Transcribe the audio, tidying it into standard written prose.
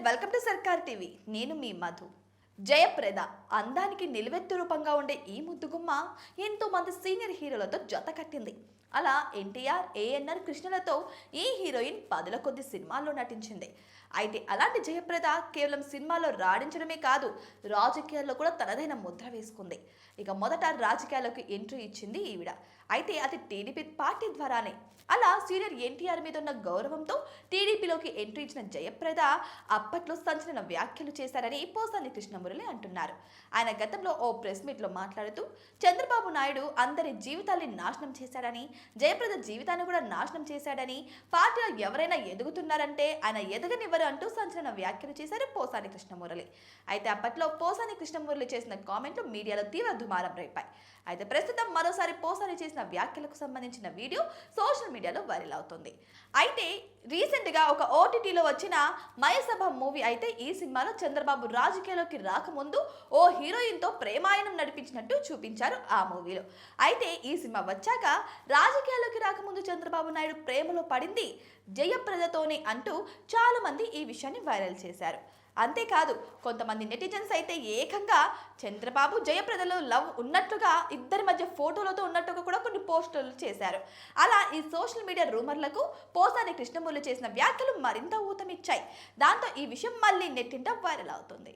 Welcome to సర్కార్ TV. నేను మీ మధు. జయప్రద అందానికి నిలువెత్తు రూపంగా ఉండే ఈ ముద్దుగుమ్మ ఎంతో మంది సీనియర్ హీరోలతో జత కట్టింది. అలా ఎన్టీఆర్, ఏఎన్ఆర్, కృష్ణలతో ఈ హీరోయిన్ పదుల కొద్ది సినిమాల్లో నటించింది. అయితే అలాంటి జయప్రద కేవలం సినిమాలో రాణించడమే కాదు, రాజకీయాల్లో కూడా తనదైన ముద్ర వేసుకుంది. ఇక మొదట రాజకీయాల్లోకి ఎంట్రీ ఇచ్చింది ఈవిడ. అయితే అది టీడీపీ పార్టీ ద్వారానే. అలా సీనియర్ ఎన్టీఆర్ మీద ఉన్న గౌరవంతో టీడీపీలోకి ఎంట్రీ ఇచ్చిన జయప్రద అప్పట్లో సంచలన వ్యాఖ్యలు చేశారని పోసాని కృష్ణమురళి అంటున్నారు. ఆయన గతంలో ఓ ప్రెస్ మీట్లో మాట్లాడుతూ చంద్రబాబు నాయుడు అందరి జీవితాల్ని నాశనం చేశాడని, జయప్రద జీవితాన్ని కూడా నాశనం చేశాడని, పార్టీలో ఎవరైనా ఎదుగుతున్నారంటే ఆయన ఎదగనివ్వరు అంటూ సంచలన వ్యాఖ్యలు చేశారు పోసాని కృష్ణమురళి. అయితే అప్పట్లో పోసాని కృష్ణమురళి చేసిన కామెంట్లు మీడియాలో తీవ్ర దుమారం రేపాయి. అయితే ప్రస్తుతం మరోసారి పోసాని చేసిన వ్యాఖ్యలకు సంబంధించిన వీడియో సోషల్ మీడియాలో వైరల్ అవుతుంది. అయితే రీసెంట్ గా ఒక ఓటీటీలో వచ్చిన మయసభ మూవీ అయితే ఈ సినిమాలో చంద్రబాబు రాజకీయాల్లోకి రాకముందు ఓ హీరోయిన్ తో ప్రేమాయణం నడిపించినట్టు చూపించారు ఆ మూవీలో. అయితే ఈ సినిమా వచ్చాక రాజకీయాల్లోకి రాకముందు చంద్రబాబు నాయుడు ప్రేమలో పడింది జయప్రదతోనే అంటూ చాలా మంది ఈ విషయాన్ని వైరల్ చేశారు. అంతేకాదు కొంతమంది నెటిజన్స్ అయితే ఏకంగా చంద్రబాబు జయప్రదలో లవ్ ఉన్నట్లుగా, ఇద్దరి మధ్య ఫోటోలతో ఉన్నట్టుగా కూడా కొన్ని పోస్టులు చేశారు. అలా ఈ సోషల్ మీడియా రూమర్లకు పోసాని కృష్ణమురళి చేసిన వ్యాఖ్యలు మరింత ఊతమిచ్చాయి. దాంతో ఈ విషయం మళ్ళీ నెట్టింట వైరల్ అవుతుంది.